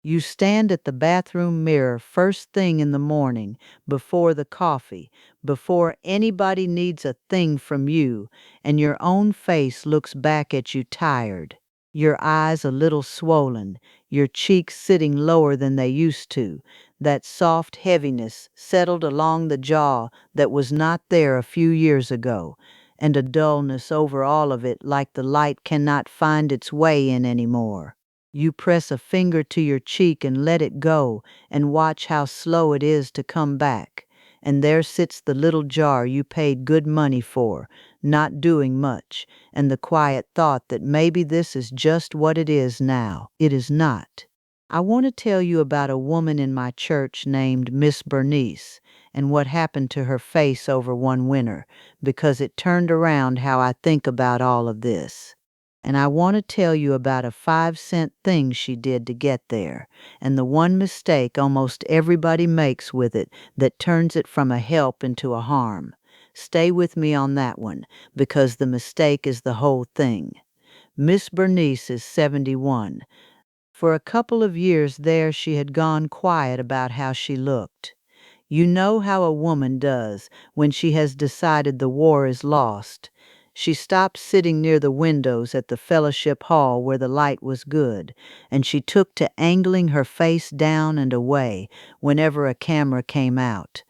You stand at the bathroom mirror first thing in the morning, before the coffee, before anybody needs a thing from you, and your own face looks back at you tired, your eyes a little swollen, your cheeks sitting lower than they used to, that soft heaviness settled along the jaw that was not there a few years ago, and a dullness over all of it like the light cannot find its way in anymore. You press a finger to your cheek and let it go, and watch how slow it is to come back. And there sits the little jar you paid good money for, not doing much, and the quiet thought that maybe this is just what it is now. It is not. I want to tell you about a woman in my church named Miss Bernice and what happened to her face over one winter, because it turned around how I think about all of this. And I want to tell you about a 5-cent thing she did to get there, and the one mistake almost everybody makes with it that turns it from a help into a harm. Stay with me on that one, because the mistake is the whole thing. Miss Bernice is 71. For a couple of years there she had gone quiet about how she looked. You know how a woman does when she has decided the war is lost. She stopped sitting near the windows at the fellowship hall where the light was good, and she took to angling her face down and away whenever a camera came out.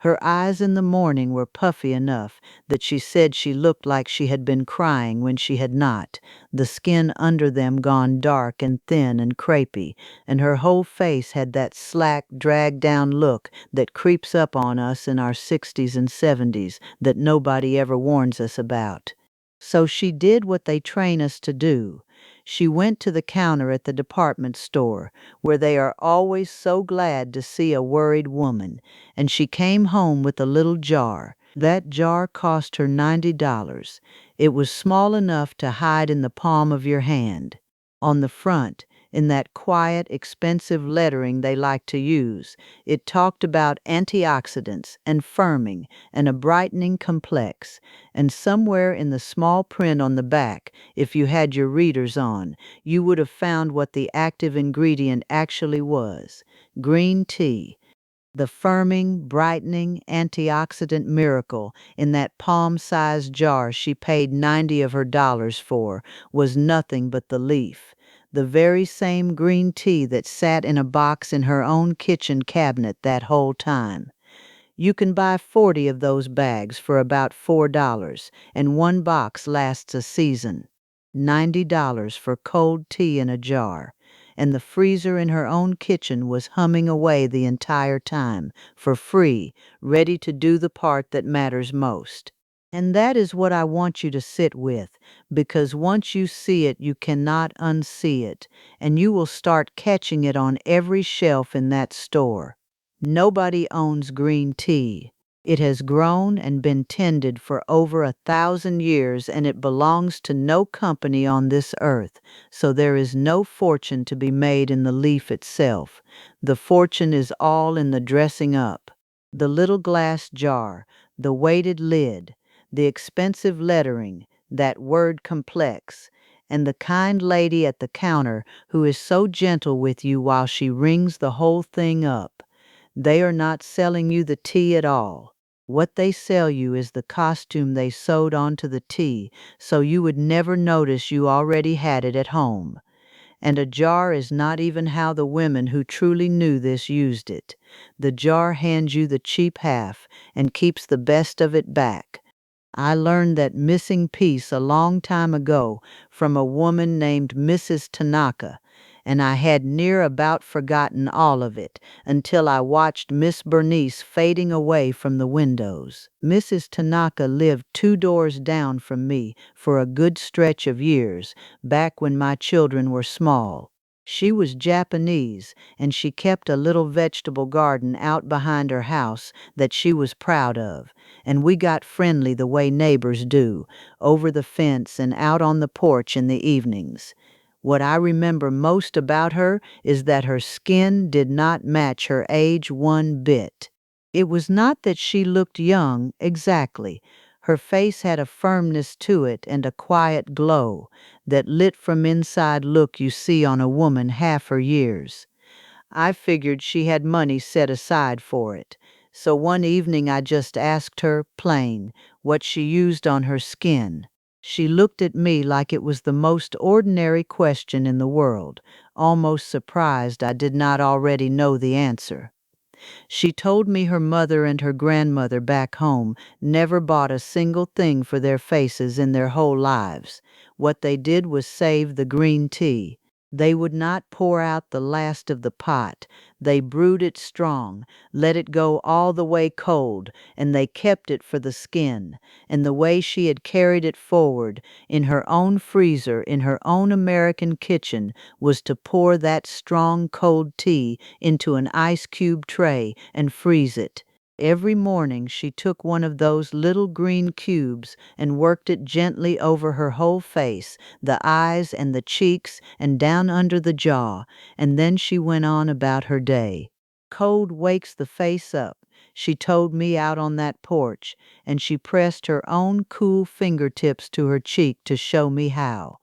Her eyes in the morning were puffy enough that she said she looked like she had been crying when she had not, the skin under them gone dark and thin and crepey, and her whole face had that slack, dragged-down look that creeps up on us in our 60s and 70s that nobody ever warns us about. So she did what they train us to do. She went to the counter at the department store, where they are always so glad to see a worried woman, and she came home with a little jar. That jar cost her $90. It was small enough to hide in the palm of your hand. On the front, in that quiet, expensive lettering they like to use, it talked about antioxidants and firming and a brightening complex, and somewhere in the small print on the back, if you had your readers on, you would have found what the active ingredient actually was: green tea. The firming, brightening, antioxidant miracle in that palm-sized jar she paid 90 of her dollars for was nothing but the leaf, the very same green tea that sat in a box in her own kitchen cabinet that whole time. You can buy 40 of those bags for about $4, and one box lasts a season. $90 for cold tea in a jar, and the freezer in her own kitchen was humming away the entire time, for free, ready to do the part that matters most. And that is what I want you to sit with, because once you see it, you cannot unsee it, and you will start catching it on every shelf in that store. Nobody owns green tea. It has grown and been tended for over 1,000 years, and it belongs to no company on this earth, so there is no fortune to be made in the leaf itself. The fortune is all in the dressing up. The little glass jar, the weighted lid, the expensive lettering, that word complex, and the kind lady at the counter who is so gentle with you while she rings the whole thing up. They are not selling you the tea at all. What they sell you is the costume they sewed onto the tea so you would never notice you already had it at home. And a jar is not even how the women who truly knew this used it. The jar hands you the cheap half and keeps the best of it back. I learned that missing piece a long time ago from a woman named Missus Tanaka, and I had near about forgotten all of it until I watched Miss Bernice fading away from the windows. Mrs. Tanaka lived 2 doors down from me for a good stretch of years, back when my children were small. She was Japanese, and she kept a little vegetable garden out behind her house that she was proud of, and we got friendly the way neighbors do, over the fence and out on the porch in the evenings. What I remember most about her is that her skin did not match her age one bit. It was not that she looked young, exactly. Her face had a firmness to it and a quiet glow, that lit from inside look you see on a woman half her years. I figured she had money set aside for it. So one evening I just asked her, plain, what she used on her skin. She looked at me like it was the most ordinary question in the world, almost surprised I did not already know the answer. She told me her mother and her grandmother back home never bought a single thing for their faces in their whole lives. What they did was save the green tea. They would not pour out the last of the pot. They brewed it strong, let it go all the way cold, and they kept it for the skin. And the way she had carried it forward, in her own freezer, in her own American kitchen, was to pour that strong cold tea into an ice cube tray and freeze it. Every morning she took one of those little green cubes and worked it gently over her whole face, the eyes and the cheeks and down under the jaw, and then she went on about her day. Cold wakes the face up, she told me out on that porch, and she pressed her own cool fingertips to her cheek to show me how.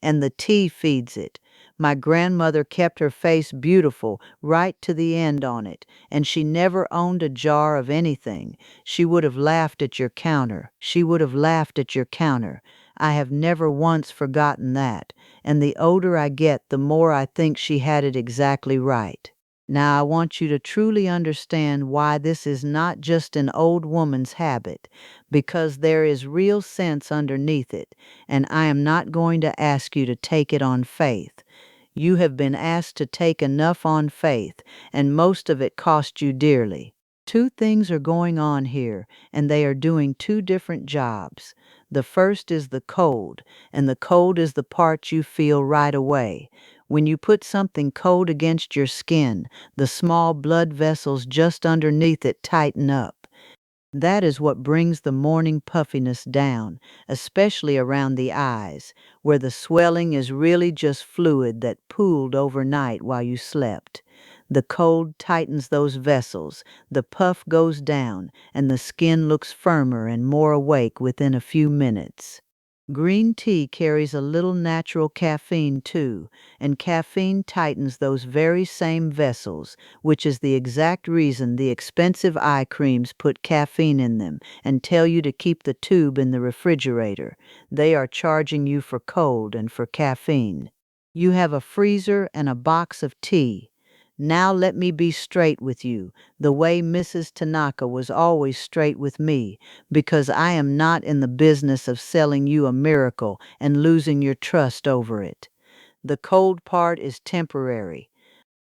And the tea feeds it. My grandmother kept her face beautiful right to the end on it, and she never owned a jar of anything. She would have laughed at your counter. She would have laughed at your counter. I have never once forgotten that, and the older I get, the more I think she had it exactly right. Now I want you to truly understand why this is not just an old woman's habit, because there is real sense underneath it, and I am not going to ask you to take it on faith. You have been asked to take enough on faith, and most of it cost you dearly. Two things are going on here, and they are doing two different jobs. The first is the cold, and the cold is the part you feel right away. When you put something cold against your skin, the small blood vessels just underneath it tighten up. That is what brings the morning puffiness down, especially around the eyes, where the swelling is really just fluid that pooled overnight while you slept. The cold tightens those vessels, the puff goes down, and the skin looks firmer and more awake within a few minutes. Green tea carries a little natural caffeine too, and caffeine tightens those very same vessels, which is the exact reason the expensive eye creams put caffeine in them and tell you to keep the tube in the refrigerator. They are charging you for cold and for caffeine. You have a freezer and a box of tea. Now let me be straight with you, the way Mrs. Tanaka was always straight with me, because I am not in the business of selling you a miracle and losing your trust over it. The cold part is temporary.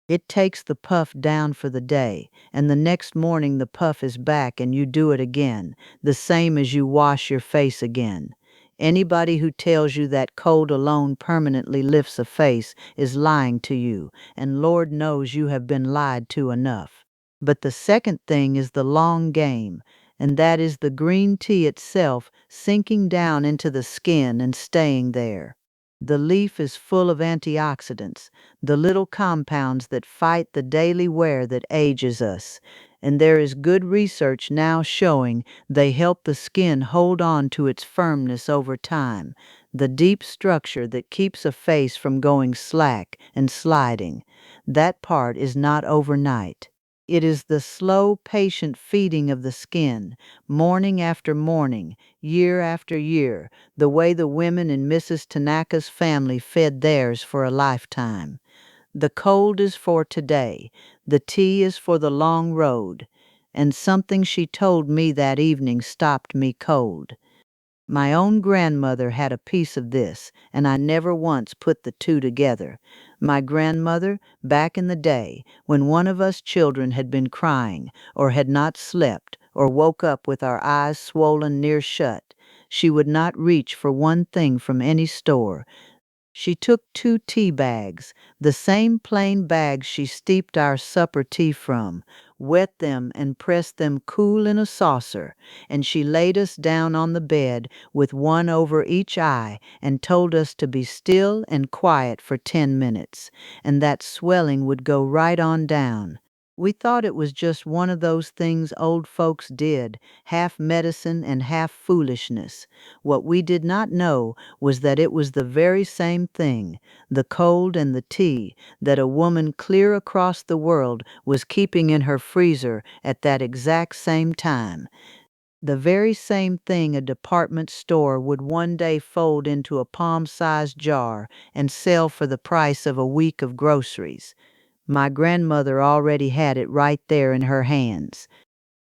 It takes the puff down for the day, and the next morning the puff is back and you do it again, the same as you wash your face again. Anybody who tells you that cold alone permanently lifts a face is lying to you, and Lord knows you have been lied to enough. But the second thing is the long game, and that is the green tea itself sinking down into the skin and staying there. The leaf is full of antioxidants, the little compounds that fight the daily wear that ages us, and there is good research now showing they help the skin hold on to its firmness over time, the deep structure that keeps a face from going slack and sliding. That part is not overnight. It is the slow, patient feeding of the skin, morning after morning, year after year, the way the women in Mrs. Tanaka's family fed theirs for a lifetime. The cold is for today, the tea is for the long road, and something she told me that evening stopped me cold. My own grandmother had a piece of this, and I never once put the two together. My grandmother, back in the day, when one of us children had been crying, or had not slept, or woke up with our eyes swollen near shut, she would not reach for one thing from any store. She took 2 tea bags, the same plain bags she steeped our supper tea from, wet them and pressed them cool in a saucer, and she laid us down on the bed with one over each eye and told us to be still and quiet for 10 minutes, and that swelling would go right on down. We thought it was just one of those things old folks did, half medicine and half foolishness. What we did not know was that it was the very same thing, the cold and the tea, that a woman clear across the world was keeping in her freezer at that exact same time. The very same thing a department store would one day fold into a palm-sized jar and sell for the price of a week of groceries. My grandmother already had it right there in her hands.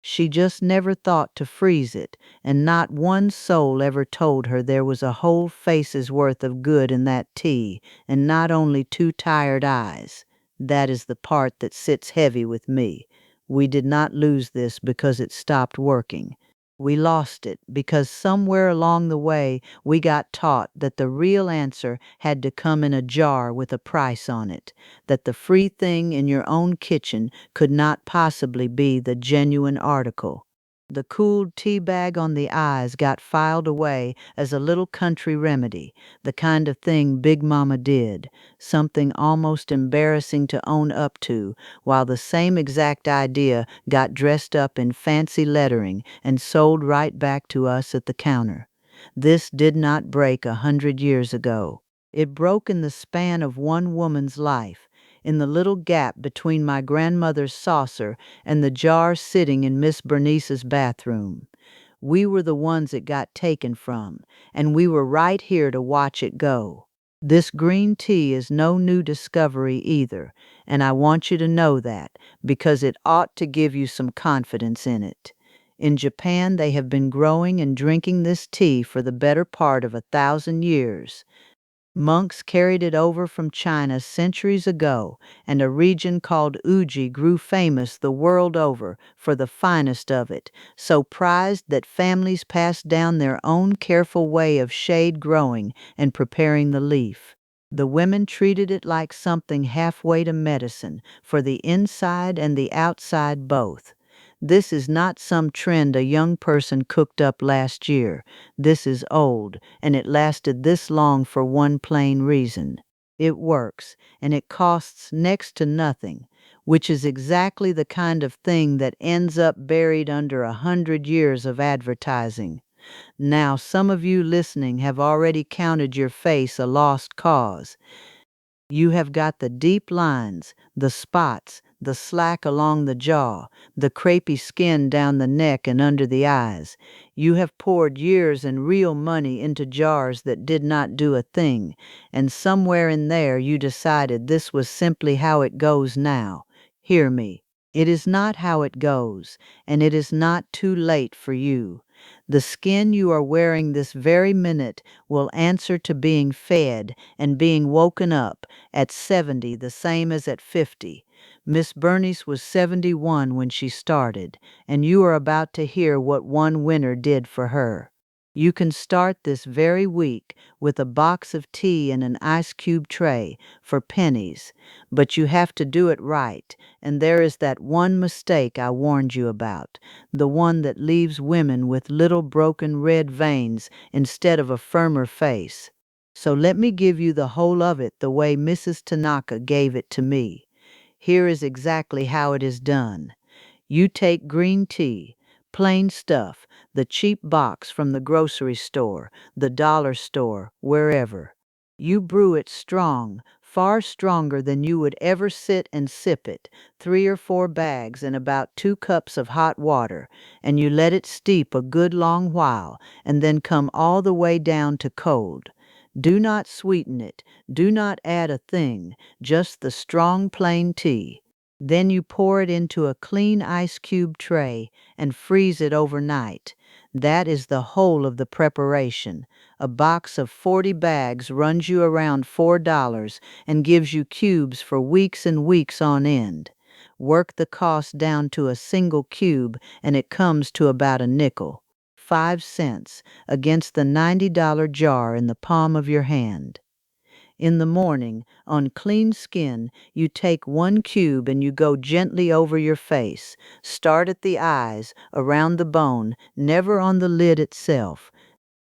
She just never thought to freeze it, and not one soul ever told her there was a whole face's worth of good in that tea, and not only two tired eyes. That is the part that sits heavy with me. We did not lose this because it stopped working. We lost it because somewhere along the way we got taught that the real answer had to come in a jar with a price on it, that the free thing in your own kitchen could not possibly be the genuine article. The cooled tea bag on the eyes got filed away as a little country remedy, the kind of thing Big Mama did, something almost embarrassing to own up to, while the same exact idea got dressed up in fancy lettering and sold right back to us at the counter. This did not break 100 years ago. It broke in the span of one woman's life, in the little gap between my grandmother's saucer and the jar sitting in Miss Bernice's bathroom. We were the ones it got taken from, and we were right here to watch it go. This green tea is no new discovery either, and I want you to know that, because it ought to give you some confidence in it. In Japan, they have been growing and drinking this tea for the better part of 1,000 years. Monks carried it over from China centuries ago, and a region called Uji grew famous the world over for the finest of it, so prized that families passed down their own careful way of shade growing and preparing the leaf. The women treated it like something halfway to medicine, for the inside and the outside both. This is not some trend a young person cooked up last year. This is old, and it lasted this long for one plain reason. It works, and it costs next to nothing, which is exactly the kind of thing that ends up buried under 100 years of advertising. Now, some of you listening have already counted your face a lost cause. You have got the deep lines, the spots, the slack along the jaw, the crepey skin down the neck and under the eyes. You have poured years and real money into jars that did not do a thing, and somewhere in there you decided this was simply how it goes now. Hear me. It is not how it goes, and it is not too late for you. The skin you are wearing this very minute will answer to being fed and being woken up at 70 the same as at 50. Miss Bernice was 71 when she started, and you are about to hear what one winter did for her. You can start this very week with a box of tea and an ice cube tray for pennies, but you have to do it right, and there is that one mistake I warned you about, the one that leaves women with little broken red veins instead of a firmer face. So let me give you the whole of it the way Mrs. Tanaka gave it to me. Here is exactly how it is done. You take green tea, plain stuff, the cheap box from the grocery store, the dollar store, wherever. You brew it strong, far stronger than you would ever sit and sip it, 3 or 4 bags in about 2 cups of hot water, and you let it steep a good long while, and then come all the way down to cold. Do not sweeten it, do not add a thing, just the strong plain tea. Then you pour it into a clean ice cube tray and freeze it overnight. That is the whole of the preparation. A box of 40 bags runs you around $4 and gives you cubes for weeks and weeks on end. Work the cost down to a single cube and it comes to about a nickel, 5 cents, against the $90 jar in the palm of your hand. In the morning, on clean skin, you take one cube and you go gently over your face. Start at the eyes, around the bone, never on the lid itself.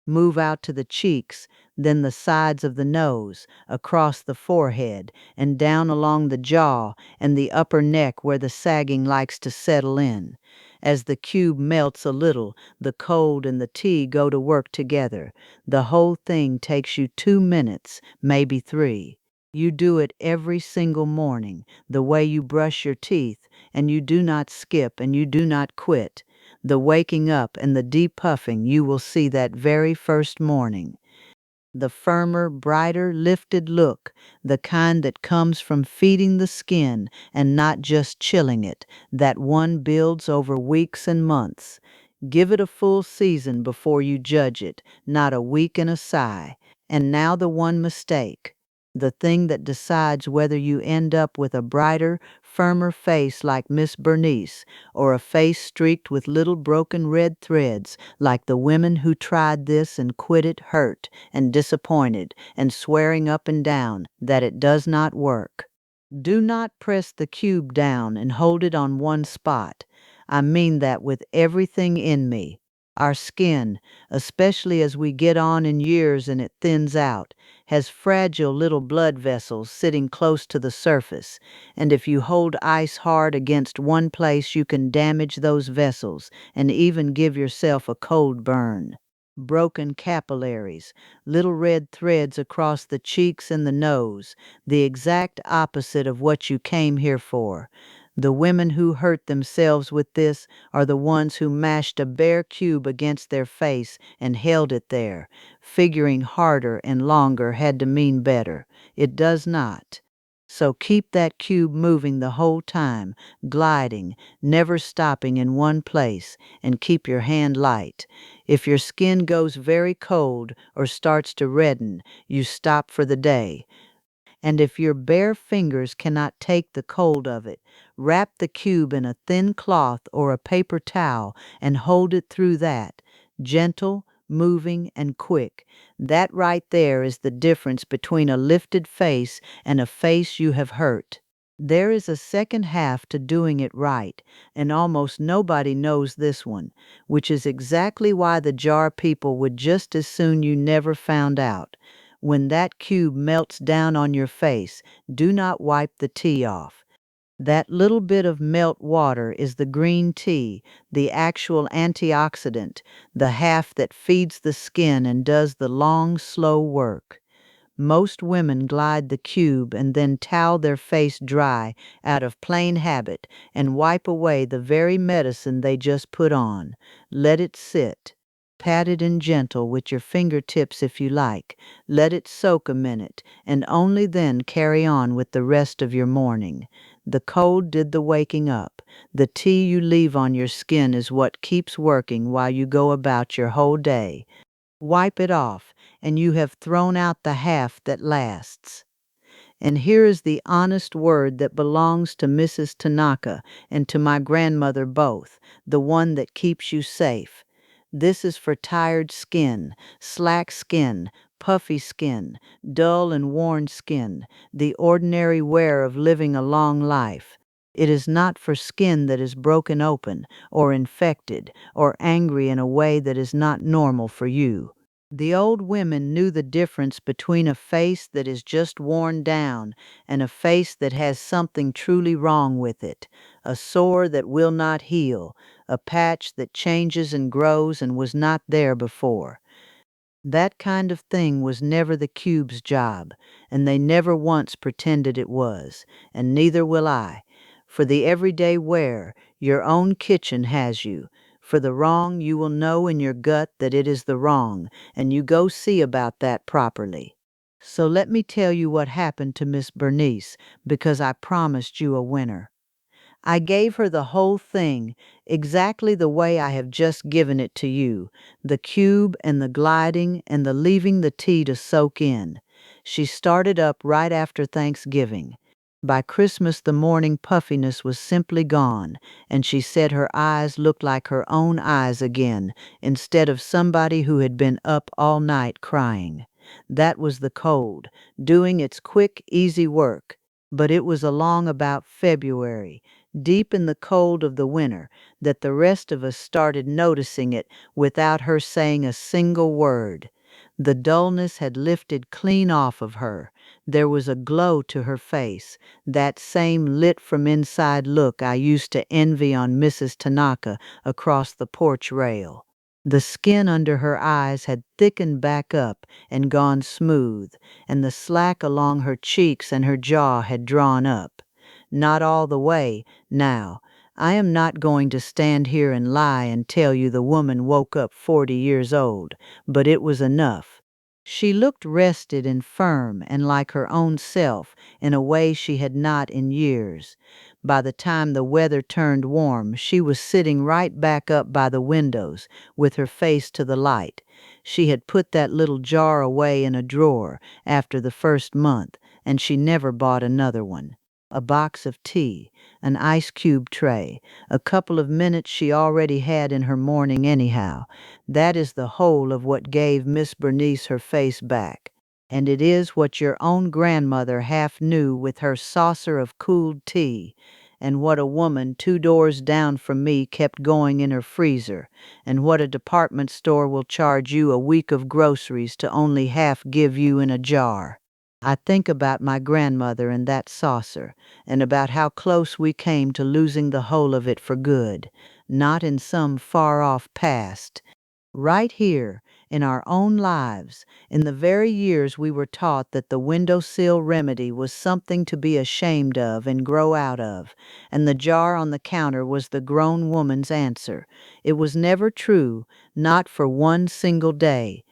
Move out to the cheeks, then the sides of the nose, across the forehead, and down along the jaw and the upper neck where the sagging likes to settle in. As the cube melts a little, the cold and the tea go to work together. The whole thing takes you 2 minutes, maybe 3. You do it every single morning, the way you brush your teeth, and you do not skip and you do not quit. The waking up and the deep puffing you will see that very first morning. The firmer, brighter, lifted look, the kind that comes from feeding the skin and not just chilling it, that one builds over weeks and months. Give it a full season before you judge it, not a week and a sigh. And now the one mistake. The thing that decides whether you end up with a brighter, firmer face like Miss Bernice, or a face streaked with little broken red threads like the women who tried this and quit it hurt and disappointed and swearing up and down that it does not work. Do not press the cube down and hold it on one spot. I mean that with everything in me. Our skin, especially as we get on in years and it thins out, has fragile little blood vessels sitting close to the surface, and if you hold ice hard against one place, you can damage those vessels and even give yourself a cold burn. Broken capillaries, little red threads across the cheeks and the nose, the exact opposite of what you came here for. The women who hurt themselves with this are the ones who mashed a bare cube against their face and held it there, figuring harder and longer had to mean better. It does not. So keep that cube moving the whole time, gliding, never stopping in one place, and keep your hand light. If your skin goes very cold or starts to redden, you stop for the day. And if your bare fingers cannot take the cold of it, wrap the cube in a thin cloth or a paper towel and hold it through that. Gentle, moving, and quick. That right there is the difference between a lifted face and a face you have hurt. There is a second half to doing it right, and almost nobody knows this one, which is exactly why the jar people would just as soon you never found out. When that cube melts down on your face, do not wipe the tea off. That little bit of melt water is the green tea, the actual antioxidant, the half that feeds the skin and does the long, slow work. Most women glide the cube and then towel their face dry out of plain habit and wipe away the very medicine they just put on. Let it sit. Pat it in gentle with your fingertips if you like. Let it soak a minute, and only then carry on with the rest of your morning. The cold did the waking up. The tea you leave on your skin is what keeps working while you go about your whole day. Wipe it off, and you have thrown out the half that lasts. And here is the honest word that belongs to Mrs. Tanaka and to my grandmother both, the one that keeps you safe. This is for tired skin, slack skin, puffy skin, dull and worn skin, the ordinary wear of living a long life. It is not for skin that is broken open, or infected, or angry in a way that is not normal for you. The old women knew the difference between a face that is just worn down and a face that has something truly wrong with it, a sore that will not heal, a patch that changes and grows and was not there before. That kind of thing was never the cube's job, and they never once pretended it was, and neither will I. For the everyday wear, your own kitchen has you. For the wrong, you will know in your gut that it is the wrong, and you go see about that properly. So let me tell you what happened to Miss Bernice, because I promised you a winner. I gave her the whole thing, exactly the way I have just given it to you, the cube and the gliding and the leaving the tea to soak in. She started up right after Thanksgiving. By Christmas the morning puffiness was simply gone, and she said her eyes looked like her own eyes again, instead of somebody who had been up all night crying. That was the cold, doing its quick, easy work. But it was along about February, deep in the cold of the winter, that the rest of us started noticing it without her saying a single word. The dullness had lifted clean off of her. There was a glow to her face, that same lit from inside look I used to envy on Mrs. Tanaka across the porch rail. The skin under her eyes had thickened back up and gone smooth, and the slack along her cheeks and her jaw had drawn up. Not all the way, now. I am not going to stand here and lie and tell you the woman woke up 40 years old, but it was enough. She looked rested and firm and like her own self in a way she had not in years. By the time the weather turned warm, she was sitting right back up by the windows with her face to the light. She had put that little jar away in a drawer after the first month, and she never bought another one. A box of tea, an ice cube tray, a couple of minutes she already had in her morning anyhow. That is the whole of what gave Miss Bernice her face back. And it is what your own grandmother half knew with her saucer of cooled tea, and what a woman 2 doors down from me kept going in her freezer, and what a department store will charge you a week of groceries to only half give you in a jar. I think about my grandmother and that saucer, and about how close we came to losing the whole of it for good, not in some far-off past. Right here, in our own lives, in the very years we were taught that the windowsill remedy was something to be ashamed of and grow out of, and the jar on the counter was the grown woman's answer. It was never true, not for one single day.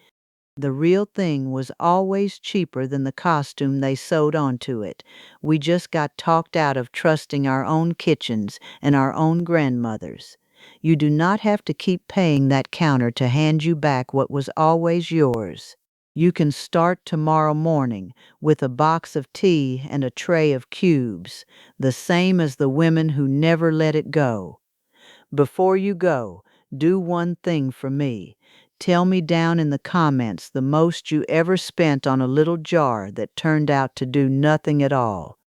The real thing was always cheaper than the costume they sewed onto it. We just got talked out of trusting our own kitchens and our own grandmothers. You do not have to keep paying that counter to hand you back what was always yours. You can start tomorrow morning with a box of tea and a tray of cubes, the same as the women who never let it go. Before you go, do one thing for me. Tell me down in the comments the most you ever spent on a little jar that turned out to do nothing at all.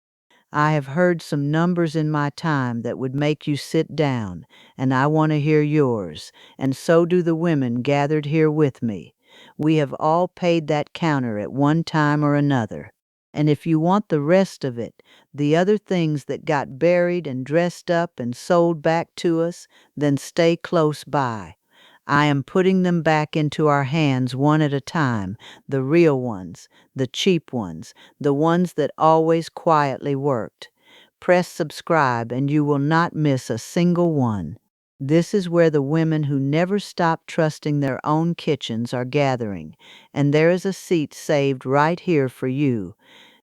I have heard some numbers in my time that would make you sit down, and I want to hear yours, and so do the women gathered here with me. We have all paid that counter at one time or another. And if you want the rest of it, the other things that got buried and dressed up and sold back to us, then stay close by. I am putting them back into our hands one at a time, the real ones, the cheap ones, the ones that always quietly worked. Press subscribe and you will not miss a single one. This is where the women who never stopped trusting their own kitchens are gathering, and there is a seat saved right here for you.